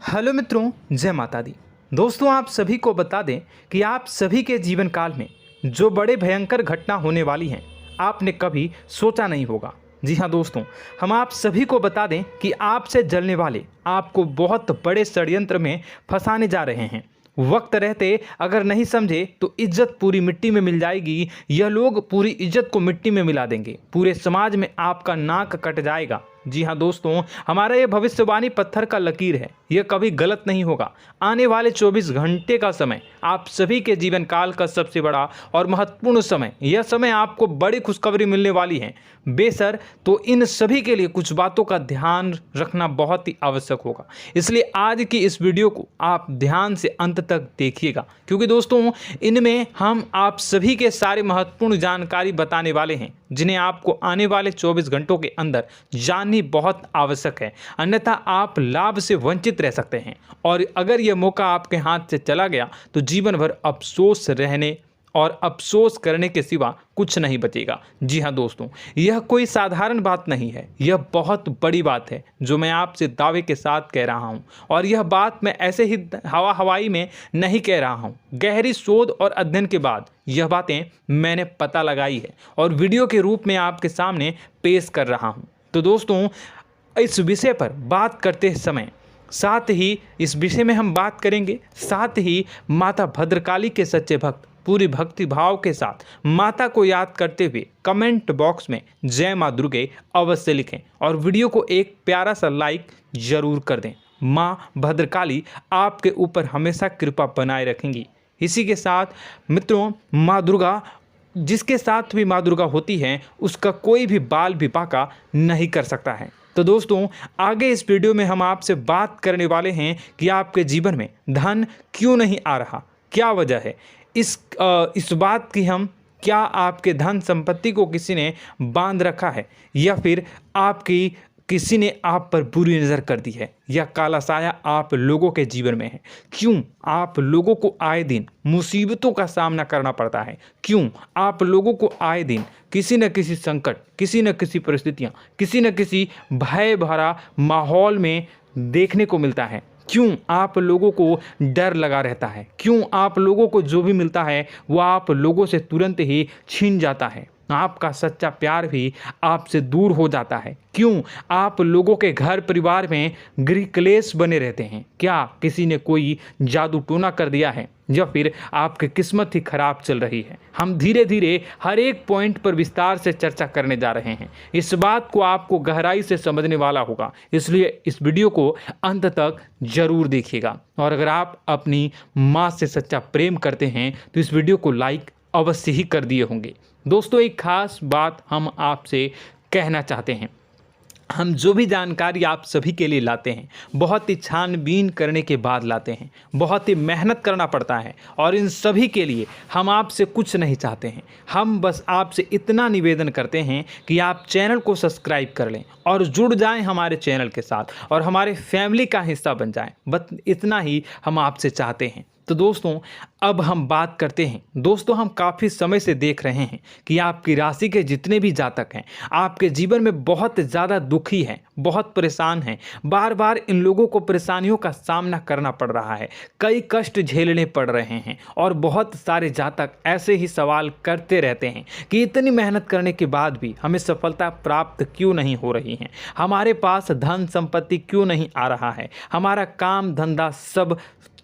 Hello मित्रों, जय माता दी। दोस्तों, आप सभी को बता दें कि आप सभी के जीवन काल में जो बड़े भयंकर घटना होने वाली हैं, आपने कभी सोचा नहीं होगा। जी हाँ दोस्तों, हम आप सभी को बता दें कि आपसे जलने वाले आपको बहुत बड़े षड्यंत्र में फंसाने जा रहे हैं। वक्त रहते अगर नहीं समझे तो इज्जत पूरी मिट्टी में मिल जाएगी। यह लोग पूरी इज्जत को मिट्टी में मिला देंगे। पूरे समाज में आपका नाक कट जाएगा। जी हाँ दोस्तों, हमारा ये भविष्यवाणी पत्थर का लकीर है, यह कभी गलत नहीं होगा। आने वाले 24 घंटे का समय आप सभी के जीवन काल का सबसे बड़ा और महत्वपूर्ण समय। यह समय आपको बड़ी खुशखबरी मिलने वाली है बेसर, तो इन सभी के लिए कुछ बातों का ध्यान रखना बहुत ही आवश्यक होगा। इसलिए आज की इस वीडियो को आप ध्यान से अंत तक देखिएगा, क्योंकि दोस्तों इनमें हम आप सभी के सारे महत्वपूर्ण जानकारी बताने वाले हैं, जिन्हें आपको आने वाले 24 घंटों के अंदर जाननी बहुत आवश्यक है। अन्यथा आप लाभ से वंचित रह सकते हैं, और अगर यह मौका आपके हाथ से चला गया तो जीवन भर अफसोस रहने और अफसोस करने के सिवा कुछ नहीं बचेगा। जी हाँ दोस्तों, यह कोई साधारण बात नहीं है, यह बहुत बड़ी बात है जो मैं आपसे दावे के साथ कह रहा हूँ। और यह बात मैं ऐसे ही हवाई में नहीं कह रहा हूँ। गहरी शोध और अध्ययन के बाद यह बातें मैंने पता लगाई है और वीडियो के रूप में आपके सामने पेश कर रहा हूँ। तो दोस्तों, इस विषय पर बात करते समय साथ ही इस विषय में हम बात करेंगे, साथ ही माता भद्रकाली के सच्चे भक्त पूरी भक्ति भाव के साथ माता को याद करते हुए कमेंट बॉक्स में जय मां दुर्गे अवश्य लिखें और वीडियो को एक प्यारा सा लाइक जरूर कर दें। मां भद्रकाली आपके ऊपर हमेशा कृपा बनाए रखेंगी। इसी के साथ मित्रों, मां दुर्गा, जिसके साथ भी मां दुर्गा होती हैं, उसका कोई भी बाल भी बांका नहीं कर सकता है। तो दोस्तों, आगे इस वीडियो में हम आपसे बात करने वाले हैं कि आपके जीवन में धन क्यों नहीं आ रहा, क्या वजह है इस बात की। हम क्या आपके धन संपत्ति को किसी ने बांध रखा है, या फिर आपकी किसी ने आप पर बुरी नज़र कर दी है, या काला साया आप लोगों के जीवन में है। क्यों आप लोगों को आए दिन मुसीबतों का सामना करना पड़ता है, क्यों आप लोगों को आए दिन किसी न किसी संकट, किसी न किसी परिस्थितियाँ, किसी न किसी भय भरा माहौल में देखने को मिलता है। क्यों आप लोगों को डर लगा रहता है, क्यों आप लोगों को जो भी मिलता है वो आप लोगों से तुरंत ही छीन जाता है, आपका सच्चा प्यार भी आपसे दूर हो जाता है। क्यों आप लोगों के घर परिवार में गृह क्लेश बने रहते हैं। क्या किसी ने कोई जादू टोना कर दिया है, या फिर आपकी किस्मत ही खराब चल रही है। हम धीरे धीरे हर एक पॉइंट पर विस्तार से चर्चा करने जा रहे हैं। इस बात को आपको गहराई से समझने वाला होगा, इसलिए इस वीडियो को अंत तक जरूर देखिएगा। और अगर आप अपनी माँ से सच्चा प्रेम करते हैं तो इस वीडियो को लाइक अवश्य ही कर दिए होंगे। दोस्तों, एक खास बात हम आपसे कहना चाहते हैं। हम जो भी जानकारी आप सभी के लिए लाते हैं, बहुत ही छानबीन करने के बाद लाते हैं, बहुत ही मेहनत करना पड़ता है, और इन सभी के लिए हम आपसे कुछ नहीं चाहते हैं। हम बस आपसे इतना निवेदन करते हैं कि आप चैनल को सब्सक्राइब कर लें और जुड़ जाएं हमारे चैनल के साथ और हमारे फैमिली का हिस्सा बन जाएं। बस इतना ही हम आपसे चाहते हैं। तो दोस्तों, अब हम बात करते हैं। दोस्तों, हम काफ़ी समय से देख रहे हैं कि आपकी राशि के जितने भी जातक हैं, आपके जीवन में बहुत ज़्यादा दुखी हैं, बहुत परेशान हैं। बार बार इन लोगों को परेशानियों का सामना करना पड़ रहा है, कई कष्ट झेलने पड़ रहे हैं, और बहुत सारे जातक ऐसे ही सवाल करते रहते हैं कि इतनी मेहनत करने के बाद भी हमें सफलता प्राप्त क्यों नहीं हो रही है, हमारे पास धन संपत्ति क्यों नहीं आ रहा है, हमारा काम धंधा सब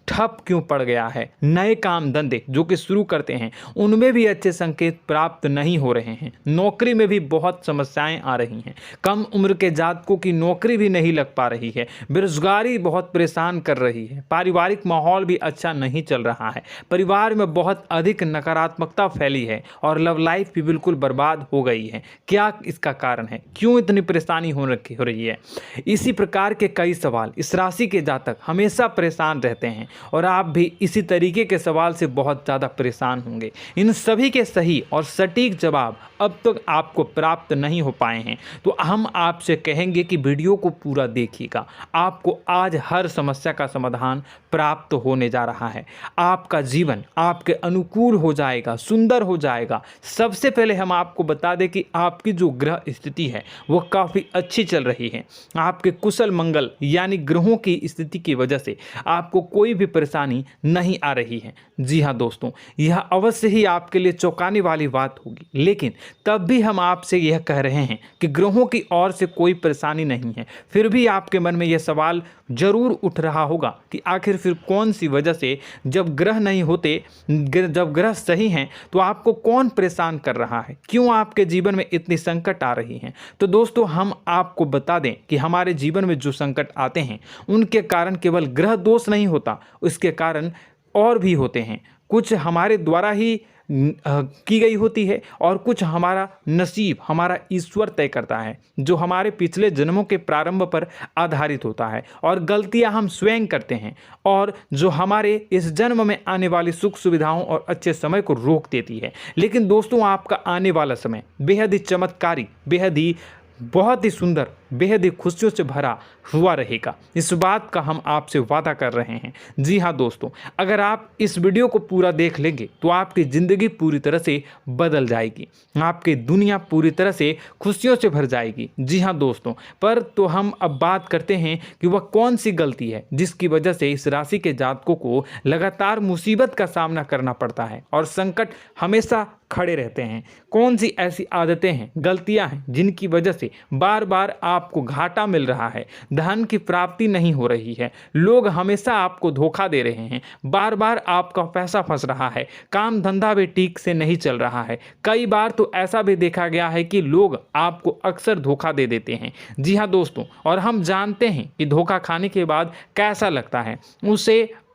ठप क्यों पड़ गया है, नए काम धंधे जो कि शुरू करते हैं उनमें भी अच्छे संकेत प्राप्त नहीं हो रहे हैं, नौकरी में भी बहुत समस्याएं आ रही हैं, कम उम्र के जातकों की नौकरी भी नहीं लग पा रही है, बेरोजगारी बहुत परेशान कर रही है, पारिवारिक माहौल भी अच्छा नहीं चल रहा है, परिवार में बहुत अधिक नकारात्मकता फैली है, और लव लाइफ भी बिल्कुल बर्बाद हो गई है। क्या इसका कारण है, क्यों इतनी परेशानी हो रही है? इसी प्रकार के कई सवाल इस राशि के जातक हमेशा परेशान रहते हैं, और आप भी इसी तरीके के सवाल से बहुत ज़्यादा परेशान होंगे। इन सभी के सही और सटीक जवाब अब तक आपको प्राप्त नहीं हो पाए हैं, तो हम आपसे कहेंगे कि वीडियो को पूरा देखिएगा। आपको आज हर समस्या का समाधान प्राप्त होने जा रहा है। आपका जीवन आपके अनुकूल हो जाएगा, सुंदर हो जाएगा। सबसे पहले हम आपको बता दें कि आपकी जो ग्रह स्थिति है वो काफ़ी अच्छी चल रही है। आपके कुशल मंगल यानी ग्रहों की स्थिति की वजह से आपको कोई भी परेशानी नहीं आ रही है। जी हाँ दोस्तों, यह अवश्य ही आपके लिए चौंकाने वाली बात होगी, लेकिन तब भी हम आपसे यह कह रहे हैं कि ग्रहों की ओर से कोई परेशानी नहीं है। फिर भी आपके मन में यह सवाल जरूर उठ रहा होगा कि आखिर फिर कौन सी वजह से, जब ग्रह नहीं होते, जब ग्रह सही हैं, तो आपको कौन परेशान कर रहा है, क्यों आपके जीवन में इतनी संकट आ रही हैं। तो दोस्तों, हम आपको बता दें कि हमारे जीवन में जो संकट आते हैं उनके कारण केवल ग्रह दोष नहीं होता, उसके कारण और भी होते हैं। कुछ हमारे द्वारा ही की गई होती है और कुछ हमारा नसीब, हमारा ईश्वर तय करता है, जो हमारे पिछले जन्मों के प्रारंभ पर आधारित होता है। और गलतियां हम स्वयं करते हैं और जो हमारे इस जन्म में आने वाली सुख सुविधाओं और अच्छे समय को रोक देती है। लेकिन दोस्तों, आपका आने वाला समय बेहद ही चमत्कारी, बेहद ही बहुत ही सुंदर, बेहद ही खुशियों से भरा हुआ रहेगा। इस बात का हम आपसे वादा कर रहे हैं। जी हाँ दोस्तों, अगर आप इस वीडियो को पूरा देख लेंगे तो आपकी ज़िंदगी पूरी तरह से बदल जाएगी, आपकी दुनिया पूरी तरह से खुशियों से भर जाएगी। जी हाँ दोस्तों, पर तो हम अब बात करते हैं कि वह कौन सी गलती है जिसकी वजह से इस राशि के जातकों को लगातार मुसीबत का सामना करना पड़ता है और संकट हमेशा खड़े रहते हैं। कौन सी ऐसी आदतें हैं, गलतियां हैं जिनकी वजह से बार बार आपको घाटा मिल रहा है, धन की प्राप्ति नहीं हो रही है, लोग हमेशा आपको धोखा दे रहे हैं, बार बार आपका पैसा फंस रहा है, काम धंधा भी ठीक से नहीं चल रहा है। कई बार तो ऐसा भी देखा गया है कि लोग आपको अक्सर धोखा दे देते हैं। जी हाँ दोस्तों, और हम जानते हैं कि धोखा खाने के बाद कैसा लगता है।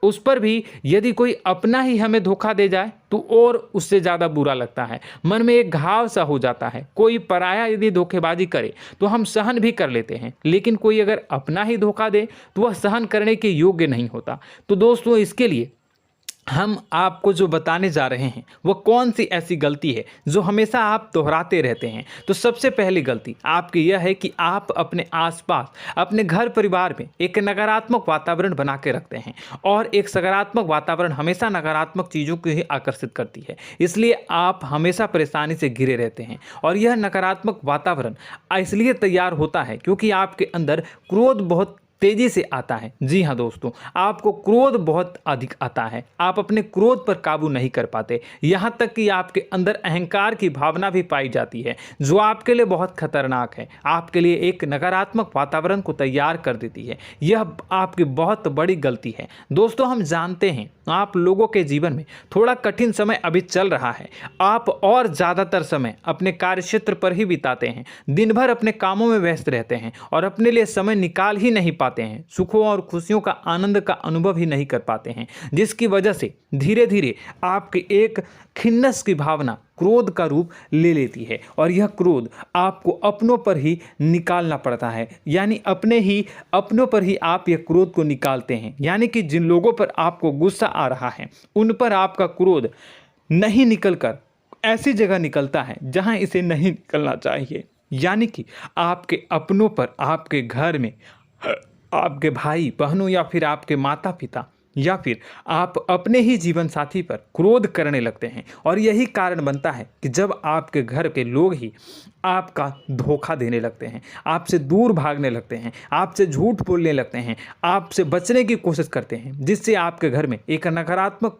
उस पर भी यदि कोई अपना ही हमें धोखा दे जाए तो और उससे ज़्यादा बुरा लगता है, मन में एक घाव सा हो जाता है। कोई पराया यदि धोखेबाजी करे तो हम सहन भी कर लेते हैं, लेकिन कोई अगर अपना ही धोखा दे तो वह सहन करने के योग्य नहीं होता। तो दोस्तों, इसके लिए हम आपको जो बताने जा रहे हैं वो कौन सी ऐसी गलती है जो हमेशा आप दोहराते रहते हैं। तो सबसे पहली गलती आपकी यह है कि आप अपने आसपास, अपने घर परिवार में एक नकारात्मक वातावरण बना के रखते हैं, और एक सकारात्मक वातावरण हमेशा नकारात्मक चीज़ों को ही आकर्षित करती है। इसलिए आप हमेशा परेशानी से घिरे रहते हैं, और यह नकारात्मक वातावरण इसलिए तैयार होता है क्योंकि आपके अंदर क्रोध बहुत तेजी से आता है। जी हाँ दोस्तों, आपको क्रोध बहुत अधिक आता है, आप अपने क्रोध पर काबू नहीं कर पाते, यहाँ तक कि आपके अंदर अहंकार की भावना भी पाई जाती है, जो आपके लिए बहुत खतरनाक है, आपके लिए एक नकारात्मक वातावरण को तैयार कर देती है। यह आपकी बहुत बड़ी गलती है। दोस्तों, हम जानते हैं आप लोगों के जीवन में थोड़ा कठिन समय अभी चल रहा है। आप और ज़्यादातर समय अपने कार्यक्षेत्र पर ही बिताते हैं, दिन भर अपने कामों में व्यस्त रहते हैं और अपने लिए समय निकाल ही नहीं पाते हैं, सुखों और खुशियों का आनंद का अनुभव ही नहीं कर पाते हैं, जिसकी वजह से धीरे धीरे आपकी एक खिन्नस की भावना क्रोध का रूप ले लेती है, और यह क्रोध आपको अपनों पर ही निकालना पड़ता है। यानी अपनों पर ही आप यह क्रोध को निकालते हैं। यानी कि जिन लोगों पर आपको गुस्सा आ रहा है उन पर आपका क्रोध नहीं निकलकर ऐसी जगह निकलता है जहां इसे नहीं निकलना चाहिए। यानी कि आपके अपनों पर, आपके घर में आपके भाई बहनों या फिर आपके माता पिता या फिर आप अपने ही जीवन साथी पर क्रोध करने लगते हैं, और यही कारण बनता है कि जब आपके घर के लोग ही आपका धोखा देने लगते हैं, आपसे दूर भागने लगते हैं, आपसे झूठ बोलने लगते हैं, आपसे बचने की कोशिश करते हैं, जिससे आपके घर में एक नकारात्मक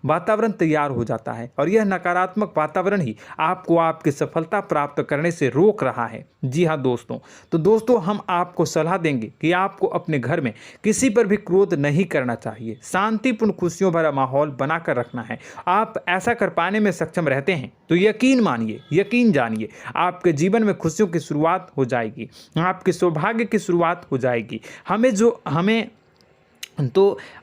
वातावरण तैयार हो जाता है, और यह नकारात्मक वातावरण ही आपको आपकी सफलता प्राप्त करने से रोक रहा है। जी हाँ दोस्तों, तो दोस्तों, हम आपको सलाह देंगे कि आपको अपने घर में किसी पर भी क्रोध नहीं करना चाहिए, शांतिपूर्ण खुशियों भरा माहौल बनाकर रखना है। आप ऐसा कर पाने में सक्षम रहते हैं तो यकीन मानिए, यकीन जानिए, आपके जीवन में खुशियों की शुरुआत हो जाएगी, आपके सौभाग्य की शुरुआत हो जाएगी।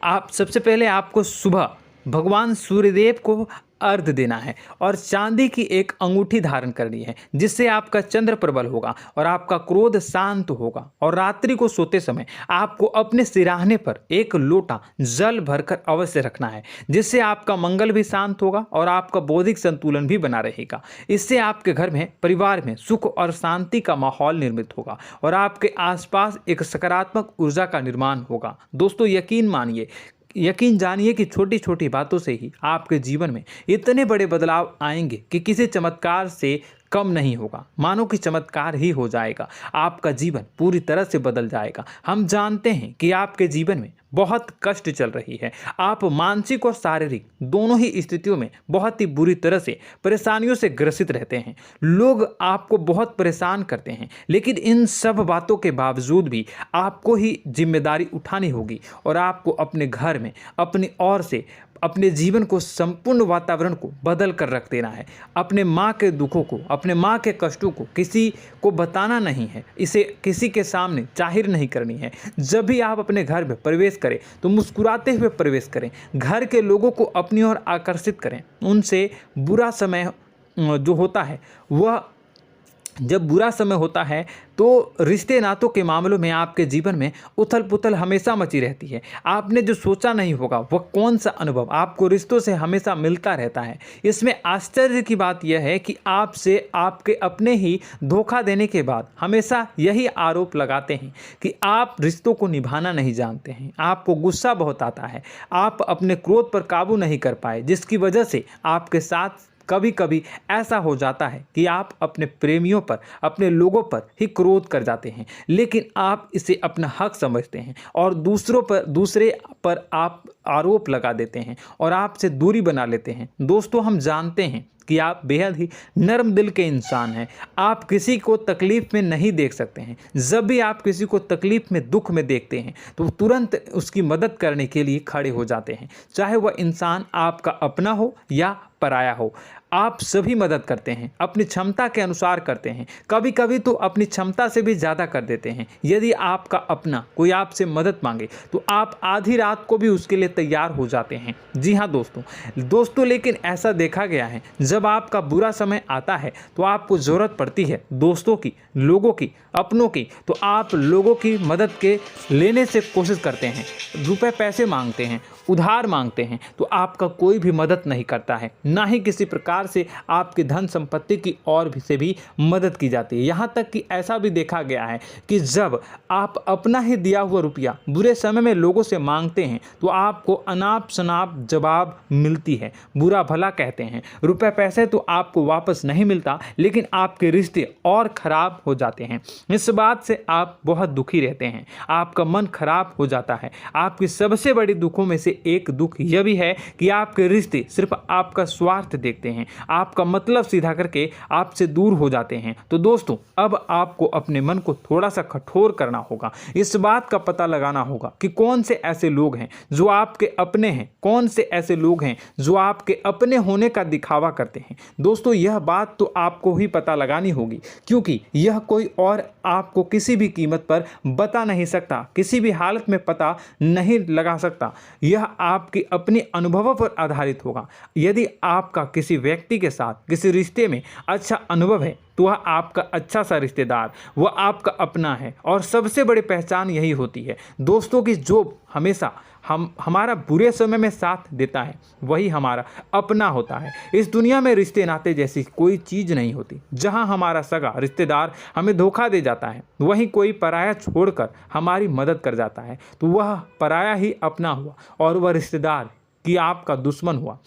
आप सबसे पहले आपको सुबह भगवान सूर्यदेव को अर्घ देना है और चांदी की एक अंगूठी धारण करनी है, जिससे आपका चंद्र प्रबल होगा और आपका क्रोध शांत होगा। और रात्रि को सोते समय आपको अपने सिराहने पर एक लोटा जल भरकर अवश्य रखना है, जिससे आपका मंगल भी शांत होगा और आपका बौद्धिक संतुलन भी बना रहेगा। इससे आपके घर में, परिवार में सुख और शांति का माहौल निर्मित होगा और आपके आसपास एक सकारात्मक ऊर्जा का निर्माण होगा। दोस्तों यकीन जानिए कि छोटी छोटी बातों से ही आपके जीवन में इतने बड़े बदलाव आएंगे कि किसी चमत्कार से कम नहीं होगा। मानो कि चमत्कार ही हो जाएगा, आपका जीवन पूरी तरह से बदल जाएगा। हम जानते हैं कि आपके जीवन में बहुत कष्ट चल रही है, आप मानसिक और शारीरिक दोनों ही स्थितियों में बहुत ही बुरी तरह से परेशानियों से ग्रसित रहते हैं। लोग आपको बहुत परेशान करते हैं, लेकिन इन सब बातों के बावजूद भी आपको ही जिम्मेदारी उठानी होगी और आपको अपने घर में अपनी ओर से अपने जीवन को, संपूर्ण वातावरण को बदल कर रख देना है। अपने माँ के दुखों को, अपने माँ के कष्टों को किसी को बताना नहीं है, इसे किसी के सामने जाहिर नहीं करनी है। जब भी आप अपने घर में प्रवेश करें तो मुस्कुराते हुए प्रवेश करें, घर के लोगों को अपनी ओर आकर्षित करें। उनसे बुरा समय जो होता है वह जब बुरा समय होता है तो रिश्ते नातों के मामलों में आपके जीवन में उथल पुथल हमेशा मची रहती है। आपने जो सोचा नहीं होगा वह कौन सा अनुभव आपको रिश्तों से हमेशा मिलता रहता है। इसमें आश्चर्य की बात यह है कि आपसे आपके अपने ही धोखा देने के बाद हमेशा यही आरोप लगाते हैं कि आप रिश्तों को निभाना नहीं जानते हैं, आपको गुस्सा बहुत आता है, आप अपने क्रोध पर काबू नहीं कर पाए, जिसकी वजह से आपके साथ कभी कभी ऐसा हो जाता है कि आप अपने प्रेमियों पर, अपने लोगों पर ही क्रोध कर जाते हैं, लेकिन आप इसे अपना हक समझते हैं और दूसरे पर आप आरोप लगा देते हैं और आपसे दूरी बना लेते हैं। दोस्तों, हम जानते हैं कि आप बेहद ही नर्म दिल के इंसान हैं। आप किसी को तकलीफ़ में नहीं देख सकते हैं। जब भी आप किसी को तकलीफ़ में, दुख में देखते हैं तो तुरंत उसकी मदद करने के लिए खड़े हो जाते हैं, चाहे वह इंसान आपका अपना हो या पराया हो। आप सभी मदद करते हैं, अपनी क्षमता के अनुसार करते हैं, कभी कभी तो अपनी क्षमता से भी ज़्यादा कर देते हैं। यदि आपका अपना कोई आपसे मदद मांगे तो आप आधी रात को भी उसके लिए तैयार हो जाते हैं। जी हाँ दोस्तों, लेकिन ऐसा देखा गया है, जब आपका बुरा समय आता है तो आपको ज़रूरत पड़ती है दोस्तों की, लोगों की, अपनों की, तो आप लोगों की मदद के लेने से कोशिश करते हैं, रुपए पैसे मांगते हैं, उधार मांगते हैं, तो आपका कोई भी मदद नहीं करता है, ना ही किसी प्रकार से आपकी धन संपत्ति की और भी से भी मदद की जाती है। यहाँ तक कि ऐसा भी देखा गया है कि जब आप अपना ही दिया हुआ रुपया बुरे समय में लोगों से मांगते हैं तो आपको अनाप शनाप जवाब मिलती है, बुरा भला कहते हैं। रुपए पैसे तो आपको वापस नहीं मिलता, लेकिन आपके रिश्ते और खराब हो जाते हैं। इस बात से आप बहुत दुखी रहते हैं, आपका मन खराब हो जाता है। आपकी सबसे बड़ी दुखों में से एक दुख यह भी है कि आपके रिश्ते सिर्फ आपका स्वार्थ देखते हैं, आपका मतलब सीधा करके आपसे दूर हो जाते हैं। तो दोस्तों, अब आपको अपने मन को थोड़ा सा कठोर करना होगा, इस बात का पता लगाना होगा कि कौन से ऐसे लोग हैं जो आपके अपने हैं, कौन से ऐसे लोग हैं जो आपके अपने होने का दिखावा करते हैं। दोस्तों, यह बात तो आपको ही पता लगानी होगी, क्योंकि यह कोई और आपको किसी भी कीमत पर बता नहीं सकता, किसी भी हालत में पता नहीं लगा सकता। यह आपके अपने अनुभवों पर आधारित होगा। यदि आपका किसी व्यक्ति के साथ किसी रिश्ते में अच्छा अनुभव है तो वह आपका अच्छा सा रिश्तेदार, वह आपका अपना है। और सबसे बड़ी पहचान यही होती है दोस्तों की जो हमेशा हमारा बुरे समय में साथ देता है वही हमारा अपना होता है। इस दुनिया में रिश्ते नाते जैसी कोई चीज़ नहीं होती। जहां हमारा सगा रिश्तेदार हमें धोखा दे जाता है, वहीं कोई पराया छोड़कर हमारी मदद कर जाता है तो वह पराया ही अपना हुआ और वह रिश्तेदार की आपका दुश्मन हुआ।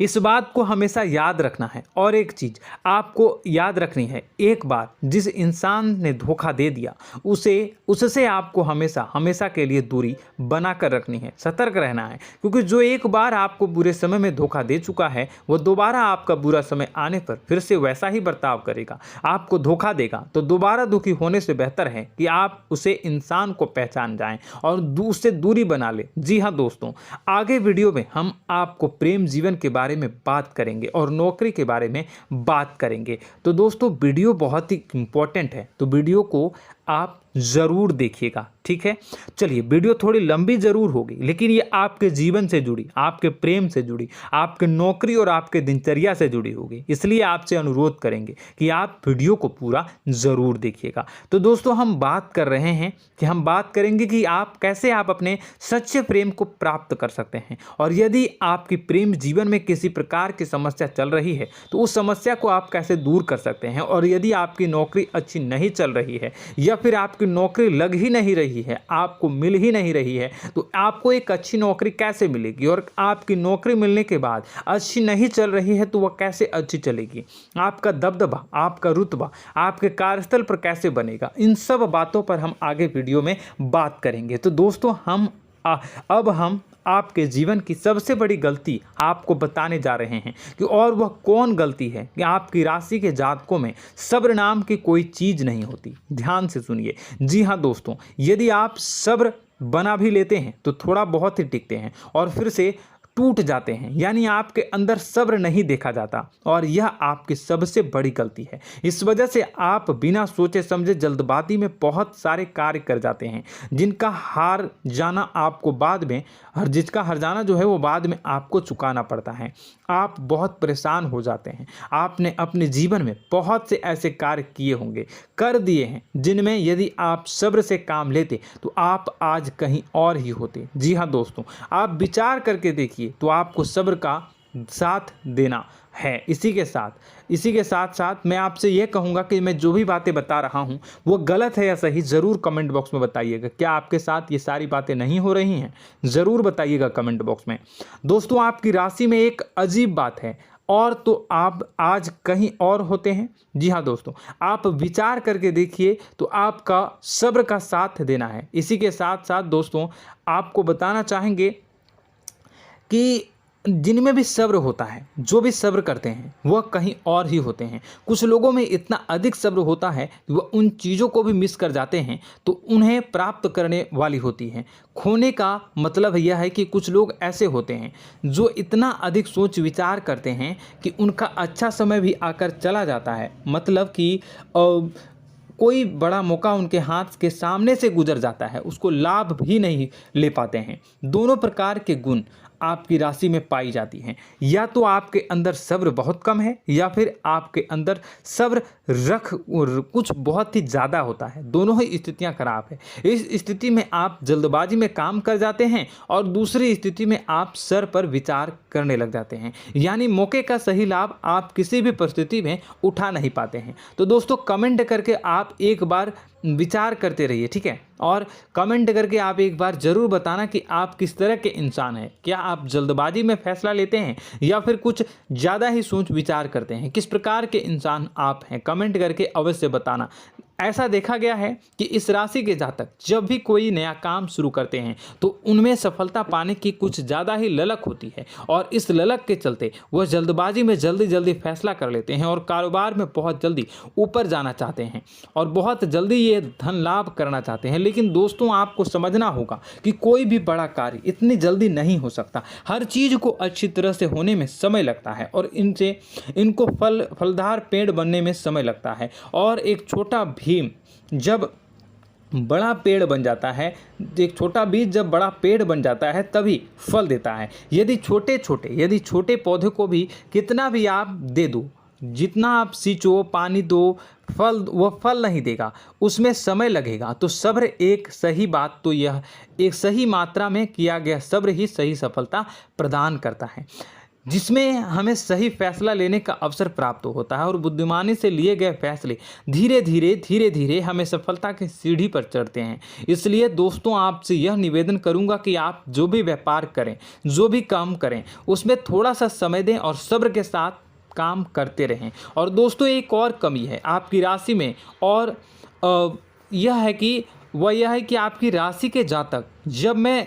इस बात को हमेशा याद रखना है। और एक चीज़ आपको याद रखनी है, एक बार जिस इंसान ने धोखा दे दिया उससे आपको हमेशा के लिए दूरी बना कर रखनी है, सतर्क रहना है। क्योंकि जो एक बार आपको बुरे समय में धोखा दे चुका है वो दोबारा आपका बुरा समय आने पर फिर से वैसा ही बर्ताव करेगा, आपको धोखा देगा। तो दोबारा दुखी होने से बेहतर है कि आप उसे इंसान को पहचान जाएं और उससे दूरी बना लें। जी हाँ दोस्तों, आगे वीडियो में हम आपको प्रेम जीवन के बारे में बात करेंगे और नौकरी के बारे में बात करेंगे। तो दोस्तों, वीडियो बहुत ही इम्पोर्टेंट है, तो वीडियो को आप ज़रूर देखिएगा, ठीक है। चलिए, वीडियो थोड़ी लंबी ज़रूर होगी, लेकिन ये आपके जीवन से जुड़ी, आपके प्रेम से जुड़ी, आपके नौकरी और आपके दिनचर्या से जुड़ी होगी, इसलिए आपसे अनुरोध करेंगे कि आप वीडियो को पूरा ज़रूर देखिएगा। तो दोस्तों, हम बात कर रहे हैं कि हम बात करेंगे कि आप कैसे आप अपने सच्चे प्रेम को प्राप्त कर सकते हैं, और यदि आपकी प्रेम जीवन में किसी प्रकार की समस्या चल रही है तो उस समस्या को आप कैसे दूर कर सकते हैं, और यदि आपकी नौकरी अच्छी नहीं चल रही है या फिर आपकी नौकरी लग ही नहीं रही है, आपको मिल ही नहीं रही है, तो आपको एक अच्छी नौकरी कैसे मिलेगी, और आपकी नौकरी मिलने के बाद अच्छी नहीं चल रही है तो वह कैसे अच्छी चलेगी, आपका दबदबा, आपका रुतबा आपके कार्यस्थल पर कैसे बनेगा, इन सब बातों पर हम आगे वीडियो में बात करेंगे। तो दोस्तों, अब हम आपके जीवन की सबसे बड़ी गलती आपको बताने जा रहे हैं कि और वह कौन गलती है कि आपकी राशि के जातकों में सब्र नाम की कोई चीज़ नहीं होती। ध्यान से सुनिए। जी हाँ दोस्तों, यदि आप सब्र बना भी लेते हैं तो थोड़ा बहुत ही टिकते हैं और फिर से टूट जाते हैं, यानी आपके अंदर सब्र नहीं देखा जाता, और यह आपकी सबसे बड़ी गलती है। इस वजह से आप बिना सोचे समझे जल्दबाजी में बहुत सारे कार्य कर जाते हैं, जिनका हार जाना आपको बाद में जिसका हर जाना जो है वो बाद में आपको चुकाना पड़ता है। आप बहुत परेशान हो जाते हैं। आपने अपने जीवन में बहुत से ऐसे कार्य किए होंगे, कर दिए हैं, जिनमें यदि आप सब्र से काम लेते तो आप आज कहीं और ही होते। जी हाँ दोस्तों, आप विचार करके देखिए तो आपको सब्र का साथ देना है। इसी के साथ साथ मैं आपसे ये कहूँगा कि मैं जो भी बातें बता रहा हूँ वो गलत है या सही, ज़रूर कमेंट बॉक्स में बताइएगा। क्या आपके साथ ये सारी बातें नहीं हो रही हैं? ज़रूर बताइएगा कमेंट बॉक्स में। दोस्तों, आपकी राशि में एक अजीब बात है, और तो आप आज कहीं और होते हैं। जी हाँ दोस्तों, आप विचार करके देखिए तो आपका सब्र का साथ देना है। इसी के साथ साथ दोस्तों, आपको बताना चाहेंगे कि जिनमें भी सब्र होता है, जो भी सब्र करते हैं वह कहीं और ही होते हैं। कुछ लोगों में इतना अधिक सब्र होता है कि वह उन चीज़ों को भी मिस कर जाते हैं तो उन्हें प्राप्त करने वाली होती हैं। खोने का मतलब यह है कि कुछ लोग ऐसे होते हैं जो इतना अधिक सोच विचार करते हैं कि उनका अच्छा समय भी आकर चला जाता है, मतलब कि कोई बड़ा मौका उनके हाथ के सामने से गुजर जाता है, उसको लाभ भी नहीं ले पाते हैं। दोनों प्रकार के गुण आपकी राशि में पाई जाती हैं। या तो आपके अंदर सब्र बहुत कम है या फिर आपके अंदर सब्र कुछ बहुत ही ज़्यादा होता है। दोनों ही स्थितियां खराब है। इस स्थिति में आप जल्दबाजी में काम कर जाते हैं और दूसरी स्थिति में आप सर पर विचार करने लग जाते हैं, यानी मौके का सही लाभ आप किसी भी परिस्थिति में उठा नहीं पाते हैं। तो दोस्तों, कमेंट करके आप एक बार विचार करते रहिए, ठीक है, और कमेंट करके आप एक बार ज़रूर बताना कि आप किस तरह के इंसान हैं। क्या आप जल्दबाजी में फैसला लेते हैं या फिर कुछ ज़्यादा ही सोच विचार करते हैं? किस प्रकार के इंसान आप हैं, कमेंट करके अवश्य बताना। ऐसा देखा गया है कि इस राशि के जातक जब भी कोई नया काम शुरू करते हैं तो उनमें सफलता पाने की कुछ ज़्यादा ही ललक होती है, और इस ललक के चलते वह जल्दबाजी में जल्दी फैसला कर लेते हैं और कारोबार में बहुत जल्दी ऊपर जाना चाहते हैं और बहुत जल्दी ये धन लाभ करना चाहते हैं। लेकिन दोस्तों, आपको समझना होगा कि कोई भी बड़ा कार्य इतनी जल्दी नहीं हो सकता। हर चीज़ को अच्छी तरह से होने में समय लगता है और इनको फलदार पेड़ बनने में समय लगता है। और एक छोटा भीम जब बड़ा पेड़ बन जाता है, एक छोटा बीज जब बड़ा पेड़ बन जाता है तभी फल देता है। यदि छोटे पौधे को भी कितना भी आप दे दो, जितना आप सींचो, पानी दो, वह फल नहीं देगा, उसमें समय लगेगा। तो सब्र एक सही बात, तो यह एक सही मात्रा में किया गया सब्र ही सही सफलता प्रदान करता है, जिसमें हमें सही फैसला लेने का अवसर प्राप्त होता है और बुद्धिमानी से लिए गए फैसले धीरे धीरे हमें सफलता की सीढ़ी पर चढ़ते हैं। इसलिए दोस्तों, आपसे यह निवेदन करूंगा कि आप जो भी व्यापार करें, जो भी काम करें, उसमें थोड़ा सा समय दें और सब्र के साथ काम करते रहें। और दोस्तों, एक और कमी है आपकी राशि में, और यह है कि आपकी राशि के जातक जब मैं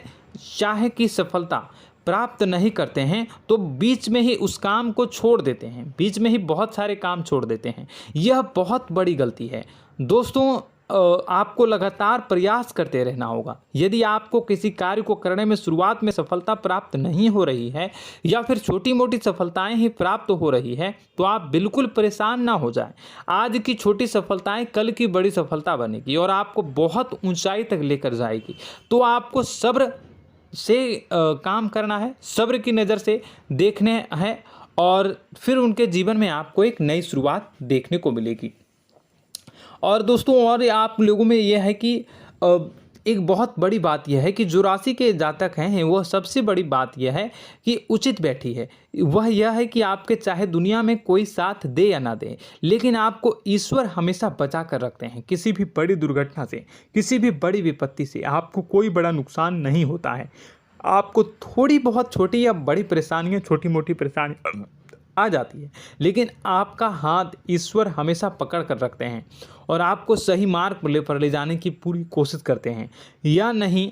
चाहे कि सफलता प्राप्त नहीं करते हैं तो बीच में ही उस काम को छोड़ देते हैं, बीच में ही बहुत सारे काम छोड़ देते हैं। यह बहुत बड़ी गलती है दोस्तों। आपको लगातार प्रयास करते रहना होगा। यदि आपको किसी कार्य को करने में शुरुआत में सफलता प्राप्त नहीं हो रही है या फिर छोटी मोटी सफलताएं ही प्राप्त हो रही है तो आप बिल्कुल परेशान ना हो जाएं। आज की छोटी सफलताएं कल की बड़ी सफलता बनेगी और आपको बहुत ऊंचाई तक लेकर जाएगी। तो आपको सब्र से काम करना है, सब्र की नज़र से देखने हैं और फिर उनके जीवन में आपको एक नई शुरुआत देखने को मिलेगी। और दोस्तों और आप लोगों में यह है कि एक बहुत बड़ी बात यह है कि जो राशि के जातक हैं वह सबसे बड़ी बात यह है कि उचित बैठी है। वह यह है कि आपके चाहे दुनिया में कोई साथ दे या ना दे, लेकिन आपको ईश्वर हमेशा बचा कर रखते हैं। किसी भी बड़ी दुर्घटना से, किसी भी बड़ी विपत्ति से आपको कोई बड़ा नुकसान नहीं होता है। आपको थोड़ी बहुत छोटी या बड़ी परेशानियाँ, छोटी मोटी परेशानी आ जाती है, लेकिन आपका हाथ ईश्वर हमेशा पकड़ कर रखते हैं और आपको सही मार्ग पर ले जाने की पूरी कोशिश करते हैं। या नहीं,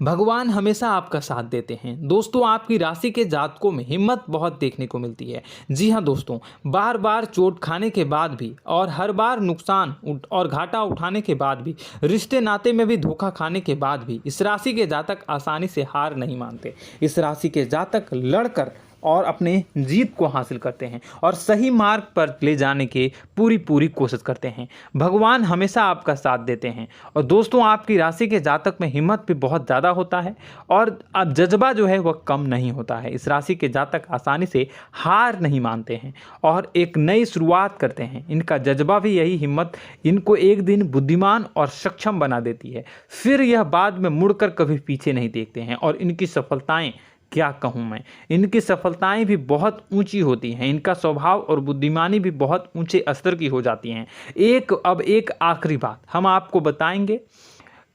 भगवान हमेशा आपका साथ देते हैं। दोस्तों आपकी राशि के जातकों में हिम्मत बहुत देखने को मिलती है। जी हाँ दोस्तों, बार बार चोट खाने के बाद भी और हर बार नुकसान और घाटा उठाने के बाद भी, रिश्ते नाते में भी धोखा खाने के बाद भी इस राशि के जातक आसानी से हार नहीं मानते। इस राशि के जातक लड़कर और अपने जीत को हासिल करते हैं और सही मार्ग पर ले जाने की पूरी कोशिश करते हैं। भगवान हमेशा आपका साथ देते हैं। और दोस्तों आपकी राशि के जातक में हिम्मत भी बहुत ज़्यादा होता है और अब जज्बा जो है वह कम नहीं होता है। इस राशि के जातक आसानी से हार नहीं मानते हैं और एक नई शुरुआत करते हैं। इनका जज्बा भी, यही हिम्मत इनको एक दिन बुद्धिमान और सक्षम बना देती है। फिर यह बाद में मुड़कर कभी पीछे नहीं देखते हैं और इनकी सफलताएं, क्या कहूँ मैं, इनकी सफलताएं भी बहुत ऊंची होती हैं। इनका स्वभाव और बुद्धिमानी भी बहुत ऊंचे स्तर की हो जाती हैं। अब एक आखिरी बात हम आपको बताएंगे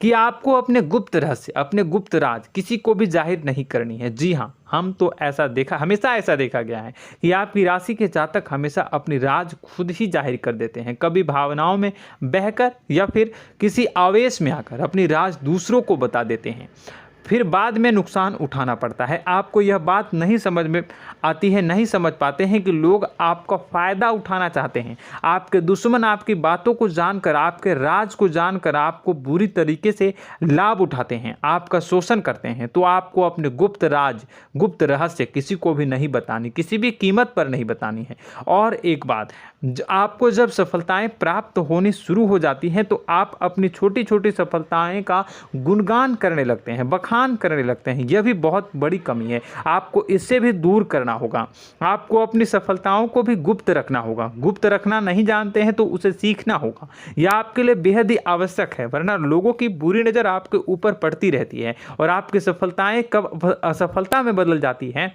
कि आपको अपने गुप्त रहस्य, अपने गुप्त राज किसी को भी जाहिर नहीं करनी है। जी हाँ, हमेशा ऐसा देखा गया है कि आपकी राशि के जातक हमेशा अपनी राज खुद ही जाहिर कर देते हैं। कभी भावनाओं में बहकर या फिर किसी आवेश में आकर अपनी राज दूसरों को बता देते हैं, फिर बाद में नुकसान उठाना पड़ता है। आपको यह बात नहीं समझ में आती है, नहीं समझ पाते हैं कि लोग आपका फ़ायदा उठाना चाहते हैं। आपके दुश्मन आपकी बातों को जानकर, आपके राज को जानकर आपको बुरी तरीके से लाभ उठाते हैं, आपका शोषण करते हैं। तो आपको अपने गुप्त राज, गुप्त रहस्य किसी को भी नहीं बतानी, किसी भी कीमत पर नहीं बतानी है। और एक बात, आपको जब सफलताएं प्राप्त होनी शुरू हो जाती हैं तो आप अपनी छोटी छोटी सफलताएं का गुणगान करने लगते हैं, बखान करने लगते हैं। यह भी बहुत बड़ी कमी है, आपको इससे भी दूर करना होगा। आपको अपनी सफलताओं को भी गुप्त रखना होगा। गुप्त रखना नहीं जानते हैं तो उसे सीखना होगा। यह आपके लिए बेहद ही आवश्यक है, वरना लोगों की बुरी नज़र आपके ऊपर पड़ती रहती है और आपकी सफलताएं कब असफलता में बदल जाती हैं,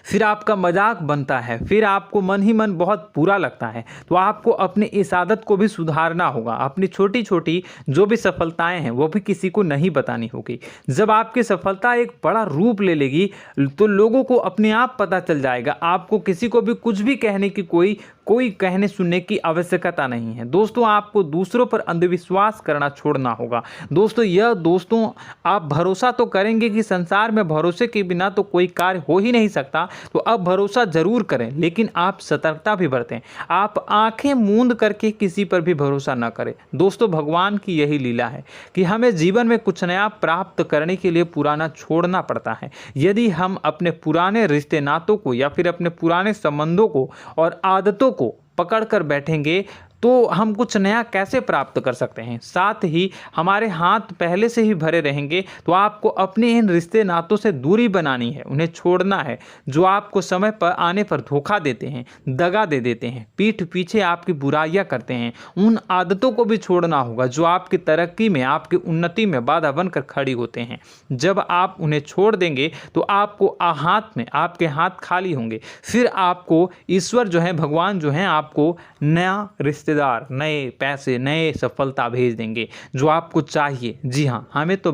फिर आपका मजाक बनता है, फिर आपको मन ही मन बहुत बुरा लगता है। तो आपको अपनी इस आदत को भी सुधारना होगा। अपनी छोटी छोटी जो भी सफलताएं हैं वो भी किसी को नहीं बतानी होगी। जब आपकी सफलता एक बड़ा रूप ले लेगी तो लोगों को अपने आप पता चल जाएगा। आपको किसी को भी कुछ भी कहने की कोई कहने सुनने की आवश्यकता नहीं है। दोस्तों आपको दूसरों पर अंधविश्वास करना छोड़ना होगा। दोस्तों आप भरोसा तो करेंगे कि संसार में भरोसे के बिना तो कोई कार्य हो ही नहीं सकता, तो अब भरोसा जरूर करें, लेकिन आप सतर्कता भी बरतें। आप आंखें मूंद करके किसी पर भी भरोसा न करें। दोस्तों भगवान की यही लीला है कि हमें जीवन में कुछ नया प्राप्त करने के लिए पुराना छोड़ना पड़ता है। यदि हम अपने पुराने रिश्ते नातों को या फिर अपने पुराने संबंधों को और आदतों को पकड़ कर बैठेंगे तो हम कुछ नया कैसे प्राप्त कर सकते हैं। साथ ही हमारे हाथ पहले से ही भरे रहेंगे। तो आपको अपने इन रिश्ते नातों से दूरी बनानी है, उन्हें छोड़ना है। जो आपको समय पर आने पर धोखा देते हैं, दगा दे देते हैं, पीठ पीछे आपकी बुराइयां करते हैं, उन आदतों को भी छोड़ना होगा जो आपकी तरक्की में, आपकी उन्नति में बाधा बनकर खड़ी होते हैं। जब आप उन्हें छोड़ देंगे तो आपके हाथ खाली होंगे। फिर आपको ईश्वर जो है, भगवान जो है, आपको नया रिश्तेदार, नए पैसे, नए सफलता भेज देंगे जो आपको चाहिए। जी हाँ, हमेशा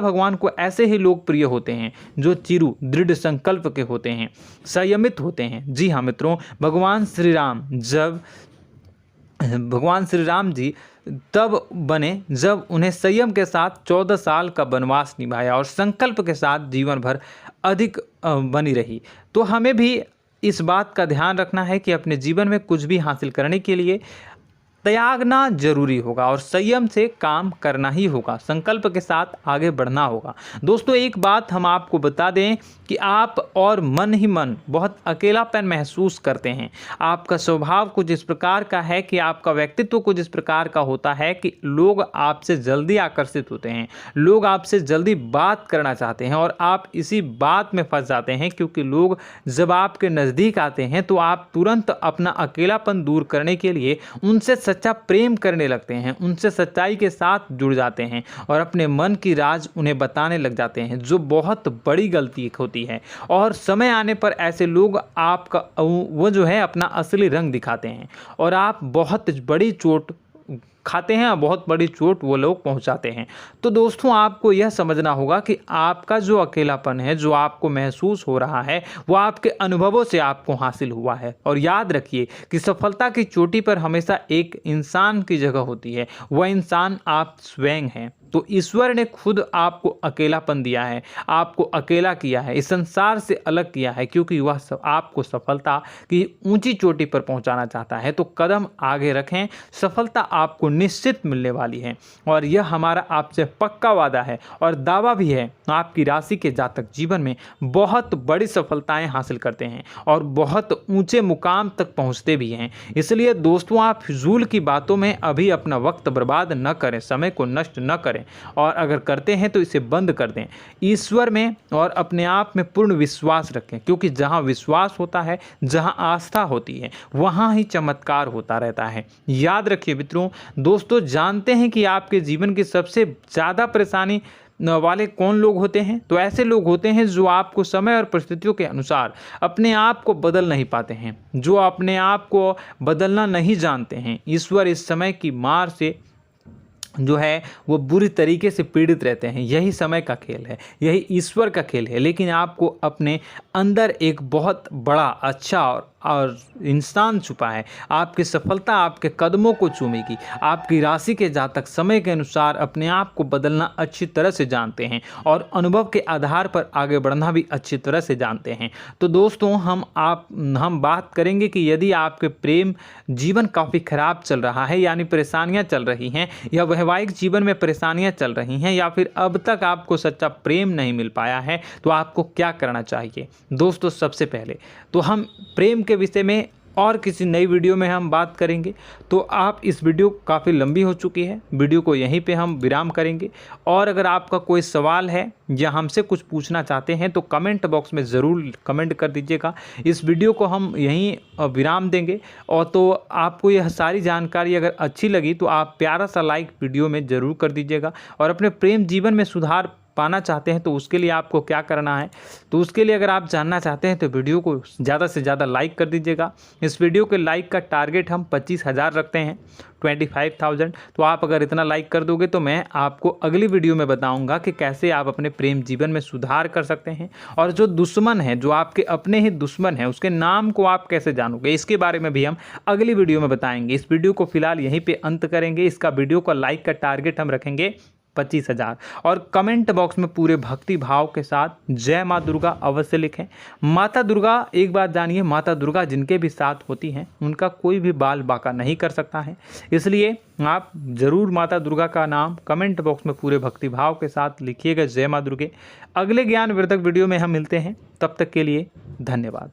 भगवान को ऐसे ही लोग प्रिय होते हैं जो चिरु दृढ़ संकल्प के होते हैं, संयमित होते हैं। जी हाँ मित्रों, भगवान श्री राम जी तब बने जब उन्हें संयम के साथ 14 साल का वनवास निभाया और संकल्प के साथ जीवन भर अधिक बनी रही। तो हमें भी इस बात का ध्यान रखना है कि अपने जीवन में कुछ भी हासिल करने के लिए त्यागना जरूरी होगा और संयम से काम करना ही होगा, संकल्प के साथ आगे बढ़ना होगा। दोस्तों एक बात हम आपको बता दें कि आप और मन ही मन बहुत अकेलापन महसूस करते हैं। आपका स्वभाव कुछ इस प्रकार का है कि आपका व्यक्तित्व कुछ इस प्रकार का होता है कि लोग आपसे जल्दी आकर्षित होते हैं, लोग आपसे जल्दी बात करना चाहते हैं और आप इसी बात में फंस जाते हैं, क्योंकि लोग जब आपके नज़दीक आते हैं तो आप तुरंत अपना अकेलापन दूर करने के लिए उनसे सच्चा प्रेम करने लगते हैं, उनसे सच्चाई के साथ जुड़ जाते हैं और अपने मन की राज उन्हें बताने लग जाते हैं, जो बहुत बड़ी गलती होती है। और समय आने पर ऐसे लोग आपका वो जो है अपना असली रंग दिखाते हैं और आप बहुत बड़ी चोट खाते हैं, बहुत बड़ी चोट वो लोग पहुंचाते हैं। तो दोस्तों आपको यह समझना होगा कि आपका जो अकेलापन है, जो आपको महसूस हो रहा है, वो आपके अनुभवों से आपको हासिल हुआ है। और याद रखिए कि सफलता की चोटी पर हमेशा एक इंसान की जगह होती है, वह इंसान आप स्वयं हैं। तो ईश्वर ने खुद आपको अकेलापन दिया है, आपको अकेला किया है, इस संसार से अलग किया है, क्योंकि वह आपको सफलता की ऊंची चोटी पर पहुंचाना चाहता है। तो कदम आगे रखें, सफलता आपको निश्चित मिलने वाली है और यह हमारा आपसे पक्का वादा है और दावा भी है। आपकी राशि के जातक जीवन में बहुत बड़ी सफलताएं हासिल करते हैं और बहुत ऊंचे मुकाम तक पहुंचते भी हैं। इसलिए दोस्तों आप फिजूल की बातों में अभी अपना वक्त बर्बाद न करें, समय को नष्ट न करें और अगर करते हैं तो इसे बंद कर दें। ईश्वर में और अपने आप में पूर्ण विश्वास रखें, क्योंकि जहां विश्वास होता है, जहां आस्था होती है, वहां ही चमत्कार होता रहता है। याद रखिए मित्रों, दोस्तों जानते हैं कि आपके जीवन की सबसे ज़्यादा परेशानी वाले कौन लोग होते हैं? तो ऐसे लोग होते हैं जो आपको समय और परिस्थितियों के अनुसार अपने आप को बदल नहीं पाते हैं, जो अपने आप को बदलना नहीं जानते हैं। ईश्वर इस समय की मार से जो है वो बुरी तरीके से पीड़ित रहते हैं। यही समय का खेल है, यही ईश्वर का खेल है। लेकिन आपको अपने अंदर एक बहुत बड़ा अच्छा और इंसान छुपा है। आपकी सफलता आपके कदमों को चूमेगी। आपकी राशि के जातक समय के अनुसार अपने आप को बदलना अच्छी तरह से जानते हैं और अनुभव के आधार पर आगे बढ़ना भी अच्छी तरह से जानते हैं। तो दोस्तों हम बात करेंगे कि यदि आपके प्रेम जीवन काफ़ी खराब चल रहा है, यानी परेशानियां चल रही हैं, या वैवाहिक जीवन में परेशानियां चल रही हैं, या फिर अब तक आपको सच्चा प्रेम नहीं मिल पाया है, तो आपको क्या करना चाहिए। दोस्तों सबसे पहले तो हम प्रेम के विषय में और किसी नई वीडियो में हम बात करेंगे। तो आप इस वीडियो काफ़ी लंबी हो चुकी है, वीडियो को यहीं पे हम विराम करेंगे। और अगर आपका कोई सवाल है या हमसे कुछ पूछना चाहते हैं तो कमेंट बॉक्स में ज़रूर कमेंट कर दीजिएगा। इस वीडियो को हम यहीं विराम देंगे। और तो आपको यह सारी जानकारी अगर अच्छी लगी तो आप प्यारा सा लाइक वीडियो में ज़रूर कर दीजिएगा। और अपने प्रेम जीवन में सुधार पाना चाहते हैं तो उसके लिए आपको क्या करना है, तो उसके लिए अगर आप जानना चाहते हैं तो वीडियो को ज़्यादा से ज़्यादा लाइक कर दीजिएगा। इस वीडियो के लाइक का टारगेट हम 25,000 रखते हैं, 25,000। तो आप अगर इतना लाइक कर दोगे तो मैं आपको अगली वीडियो में बताऊंगा कि कैसे आप अपने प्रेम जीवन में सुधार कर सकते हैं। और जो दुश्मन है, जो आपके अपने ही दुश्मन है, उसके नाम को आप कैसे जानोगे, इसके बारे में भी हम अगली वीडियो में बताएंगे। इस वीडियो को फिलहाल यहीं पर अंत करेंगे। इसका वीडियो का लाइक का टारगेट हम रखेंगे 25,000। और कमेंट बॉक्स में पूरे भक्ति भाव के साथ जय माँ दुर्गा अवश्य लिखें। माता दुर्गा, एक बात जानिए, माता दुर्गा जिनके भी साथ होती हैं उनका कोई भी बाल बाका नहीं कर सकता है। इसलिए आप ज़रूर माता दुर्गा का नाम कमेंट बॉक्स में पूरे भक्ति भाव के साथ लिखिएगा, जय माँ दुर्गे। अगले ज्ञानवर्धक वीडियो में हम मिलते हैं, तब तक के लिए धन्यवाद।